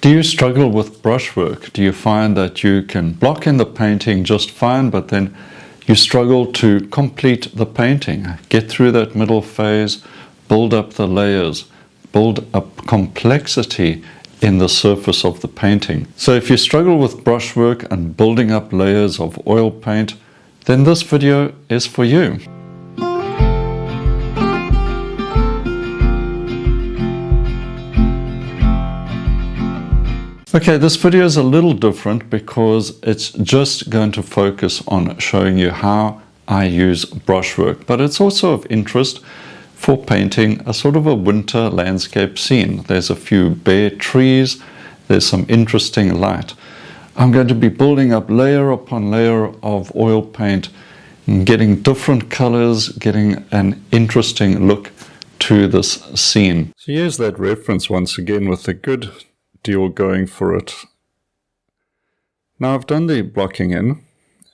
Do you struggle with brushwork? Do you find that you can block in the painting just fine, but then you struggle to complete the painting, get through that middle phase, build up the layers, build up complexity in the surface of the painting? So if you struggle with brushwork and building up layers of oil paint, then this video is for you. Okay, this video is a little different because it's just going to focus on showing you how I use brushwork, but it's also of interest for painting a sort of a winter landscape scene. There's a few bare trees, there's some interesting light. I'm going to be building up layer upon layer of oil paint, getting different colors, getting an interesting look to this scene. So here's that reference once again with a good deal going for it. Now I've done the blocking in,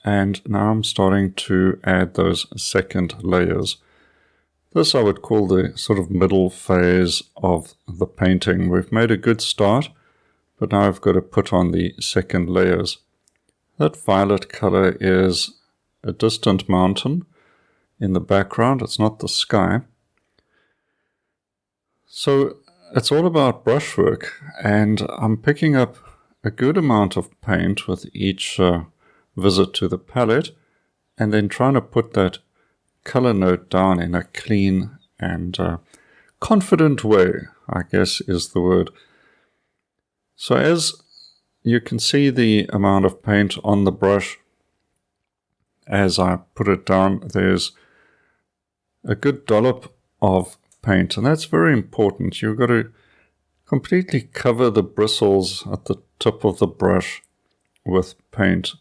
and now I'm starting to add those second layers. This I would call the sort of middle phase of the painting. We've made a good start, but now I've got to put on the second layers. That violet color is a distant mountain in the background. It's not the sky. So it's all about brushwork, and I'm picking up a good amount of paint with each visit to the palette, and then trying to put that color note down in a clean and confident way, I guess is the word. So as you can see the amount of paint on the brush, as I put it down, there's a good dollop of paint, and that's very important. You've got to completely cover the bristles at the tip of the brush with paint,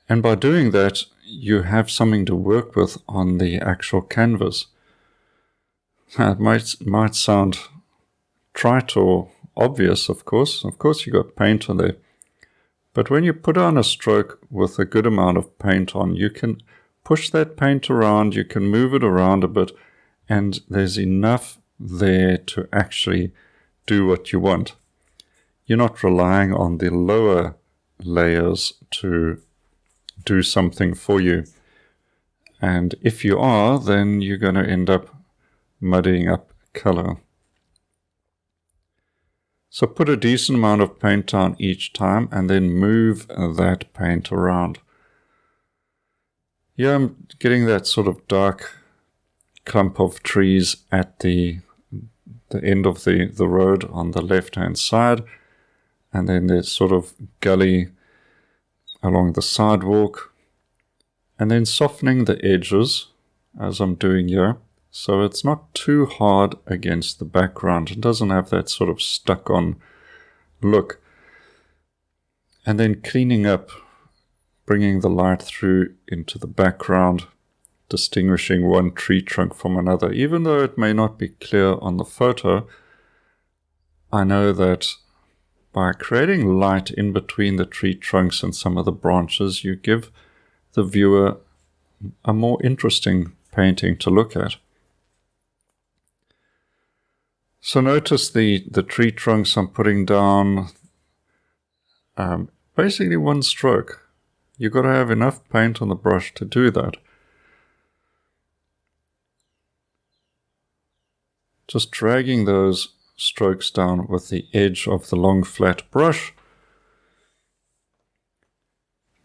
and by doing that you have something to work with on the actual canvas. It might sound trite or obvious, of course you got paint on there, but when you put on a stroke with a good amount of paint on, you can push that paint around, you can move it around a bit, and there's enough there to actually do what you want. You're not relying on the lower layers to do something for you. And if you are, then you're going to end up muddying up color. So put a decent amount of paint down each time and then move that paint around. Yeah, I'm getting that sort of dark clump of trees at the end of the road on the left hand side, and then there's sort of gully along the sidewalk, and then softening the edges as I'm doing here, so it's not too hard against the background. It doesn't have that sort of stuck on look. And then cleaning up, bringing the light through into the background, distinguishing one tree trunk from another. Even though it may not be clear on the photo, I know that by creating light in between the tree trunks and some of the branches, you give the viewer a more interesting painting to look at. So notice the tree trunks I'm putting down, basically one stroke. You've got to have enough paint on the brush to do that. Just dragging those strokes down with the edge of the long flat brush.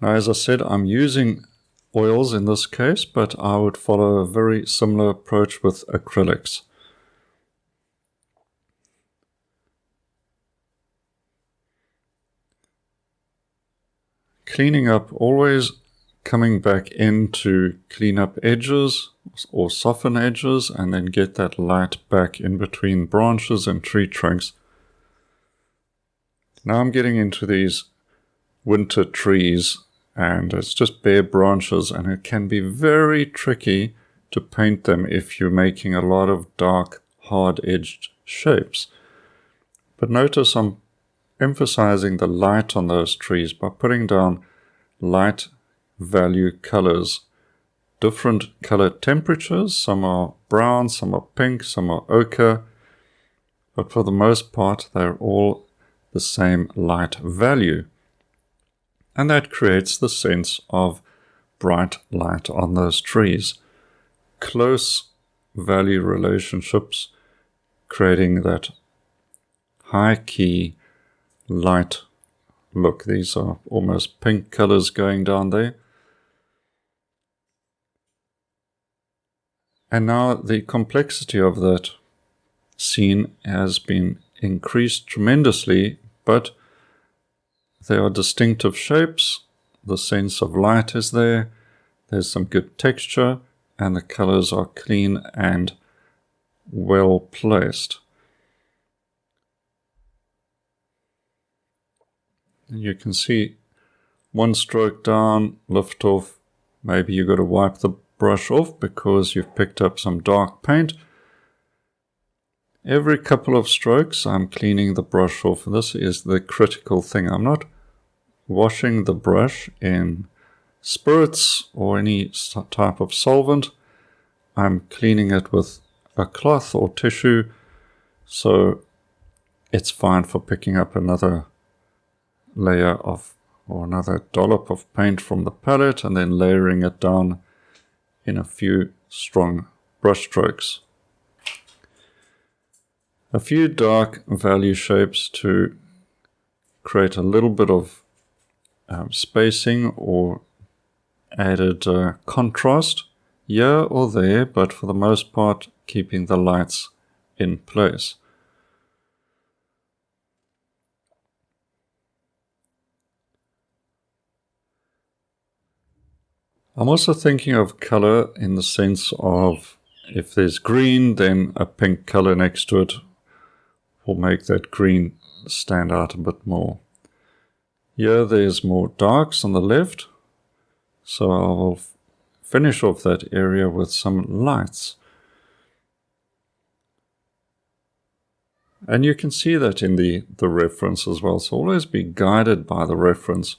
Now, as I said, I'm using oils in this case, but I would follow a very similar approach with acrylics. Cleaning up, always coming back in to clean up edges or soften edges, and then get that light back in between branches and tree trunks. Now I'm getting into these winter trees, and it's just bare branches, and it can be very tricky to paint them if you're making a lot of dark, hard-edged shapes. But notice I'm emphasizing the light on those trees by putting down light value colors, different color temperatures. Some are brown, some are pink, some are ochre, but for the most part they're all the same light value. And that creates the sense of bright light on those trees. Close value relationships, creating that high key light look. These are almost pink colors going down there. And now the complexity of that scene has been increased tremendously, but there are distinctive shapes, the sense of light is there, there's some good texture, and the colors are clean and well placed. And you can see one stroke down, lift off. Maybe you've got to wipe the brush off because you've picked up some dark paint. Every couple of strokes I'm cleaning the brush off. This is the critical thing. I'm not washing the brush in spirits or any type of solvent. I'm cleaning it with a cloth or tissue, so it's fine for picking up another layer of or another dollop of paint from the palette and then layering it down in a few strong brush strokes. A few dark value shapes to create a little bit of spacing or added contrast here or there, but for the most part keeping the lights in place. I'm also thinking of color in the sense of if there's green, then a pink color next to it will make that green stand out a bit more. Here there's more darks on the left, so I will finish off that area with some lights. And you can see that in the reference as well, so always be guided by the reference.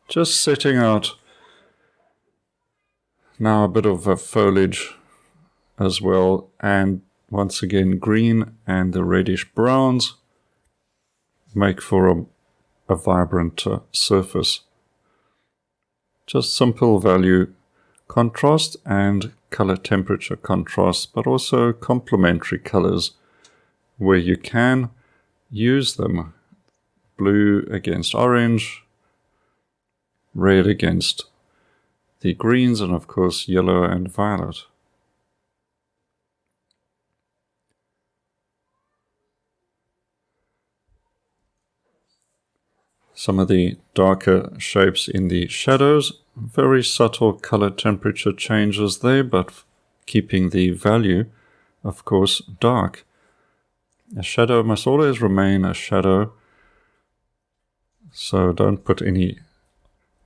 Just setting out now a bit of a foliage as well, and once again green and the reddish browns make for a vibrant surface. Just simple value contrast and color temperature contrast, but also complementary colors where you can use them. Blue against orange, red against the greens, and of course yellow and violet. Some of the darker shapes in the shadows, very subtle color temperature changes there, but keeping the value, of course, dark. A shadow must always remain a shadow, so don't put any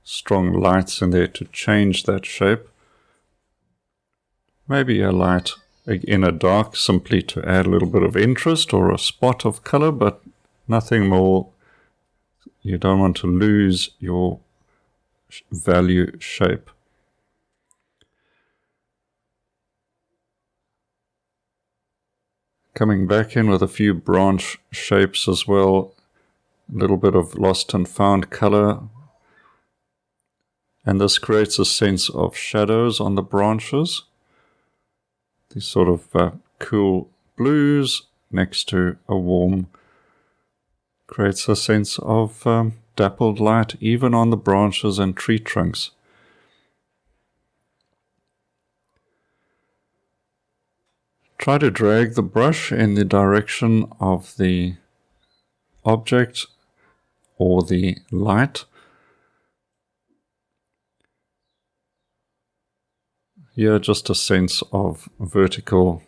strong lights in there to change that shape. Maybe a light in a dark simply to add a little bit of interest or a spot of color, but nothing more. You don't want to lose your value shape. Coming back in with a few branch shapes as well, a little bit of lost and found color. And this creates a sense of shadows on the branches. These sort of cool blues next to a warm creates a sense of dappled light even on the branches and tree trunks. Try to drag the brush in the direction of the object or the light. Here just a sense of vertical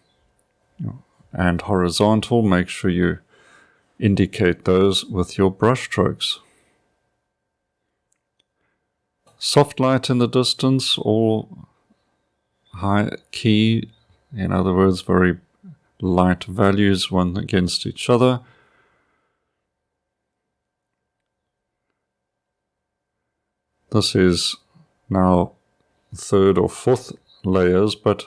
and horizontal. Make sure you indicate those with your brush strokes. Soft light in the distance, all high key, in other words, very light values one against each other. This is now third or fourth layers, but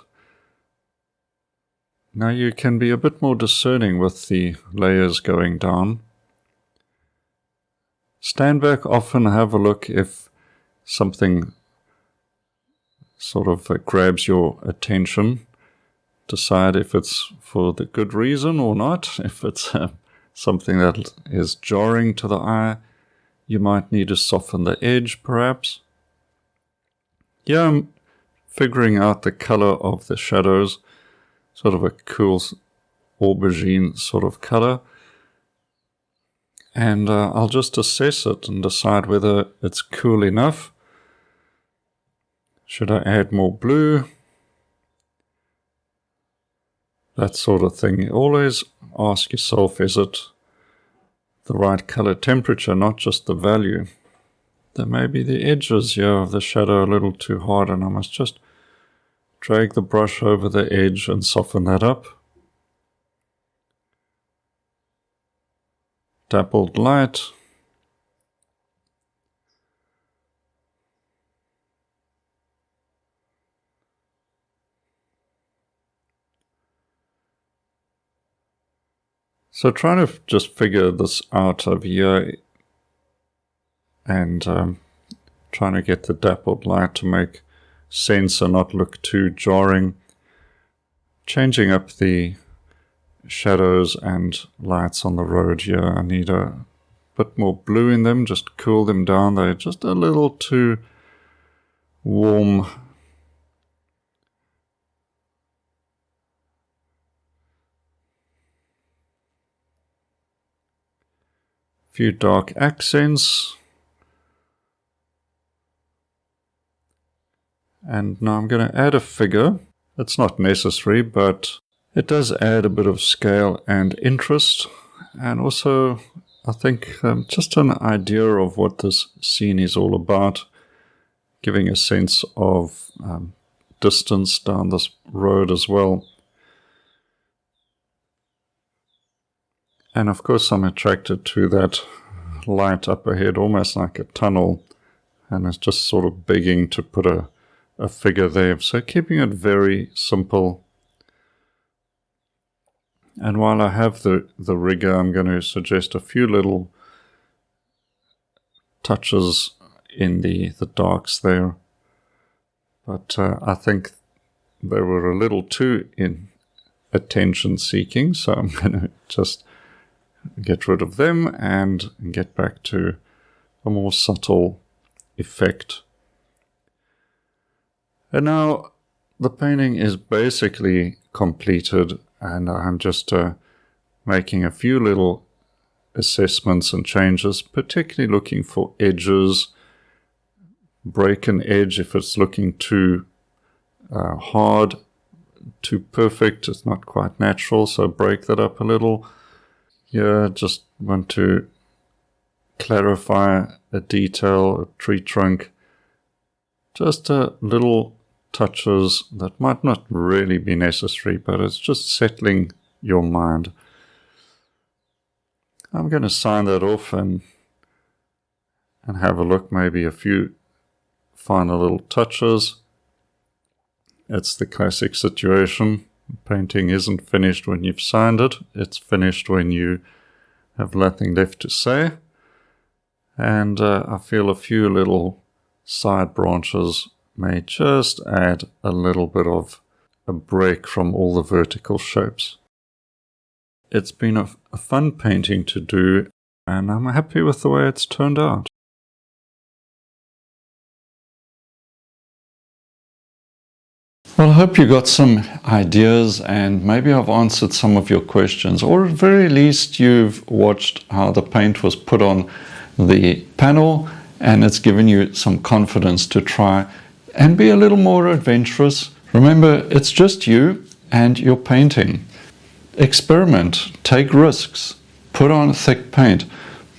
now you can be a bit more discerning with the layers going down. Stand back often, have a look if something sort of grabs your attention. Decide if it's for the good reason or not. If it's something that is jarring to the eye, you might need to soften the edge perhaps. Yeah, I'm figuring out the color of the shadows, sort of a cool aubergine sort of color. And I'll just assess it and decide whether it's cool enough. Should I add more blue? That sort of thing. Always ask yourself, is it the right color temperature, not just the value? There may be the edges here of the shadow a little too hard, and I must just drag the brush over the edge and soften that up. Dappled light. So trying to just figure this out over here and trying to get the dappled light to make sense and not look too jarring. Changing up the shadows and lights on the road here. I need a bit more blue in them, just cool them down. They're just a little too warm. Few dark accents. And now I'm going to add a figure. It's not necessary, but it does add a bit of scale and interest. And also, I think just an idea of what this scene is all about. Giving a sense of distance down this road as well. And of course I'm attracted to that light up ahead, almost like a tunnel, and it's just sort of begging to put a figure there. So keeping it very simple. And while I have the rigger, I'm going to suggest a few little touches in the darks there. But I think they were a little too attention seeking, so I'm going to just get rid of them and get back to a more subtle effect. And now the painting is basically completed, and I'm just making a few little assessments and changes, particularly looking for edges. Break an edge if it's looking too hard, too perfect, it's not quite natural, so break that up a little. Yeah, just want to clarify a detail, a tree trunk, just little touches that might not really be necessary, but it's just settling your mind. I'm going to sign that off and have a look, maybe a few final little touches. It's the classic situation. Painting isn't finished when you've signed it. It's finished when you have nothing left to say. And I feel a few little side branches may just add a little bit of a break from all the vertical shapes. It's been a fun painting to do, and I'm happy with the way it's turned out. Well, I hope you got some ideas, and maybe I've answered some of your questions, or at very least you've watched how the paint was put on the panel, and it's given you some confidence to try and be a little more adventurous. Remember, it's just you and your painting. Experiment, take risks, put on thick paint,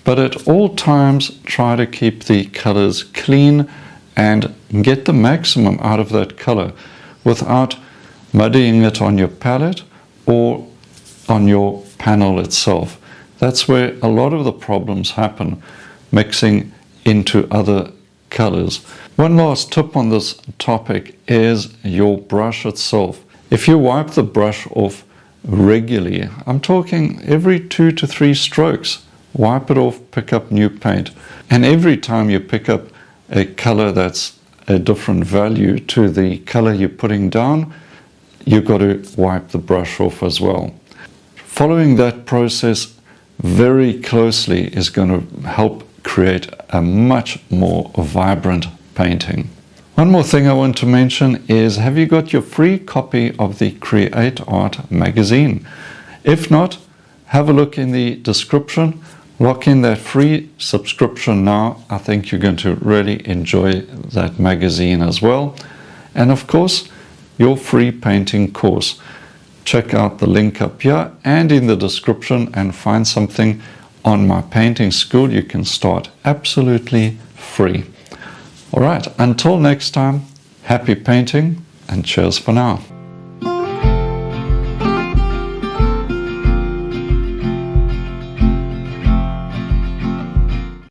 but at all times try to keep the colors clean and get the maximum out of that color without muddying it on your palette or on your panel itself. That's where a lot of the problems happen, mixing into other colors. One last tip on this topic is your brush itself. If you wipe the brush off regularly, I'm talking every 2 to 3 strokes, wipe it off, pick up new paint. And every time you pick up a color that's a different value to the color you're putting down, you've got to wipe the brush off as well. Following that process very closely is going to help create a much more vibrant painting. One more thing I want to mention is, have you got your free copy of the Create Art magazine? If not, have a look in the description. Lock in that free subscription now. I think you're going to really enjoy that magazine as well. And of course, your free painting course. Check out the link up here and in the description and find something on my painting school. You can start absolutely free. All right, until next time, happy painting and cheers for now.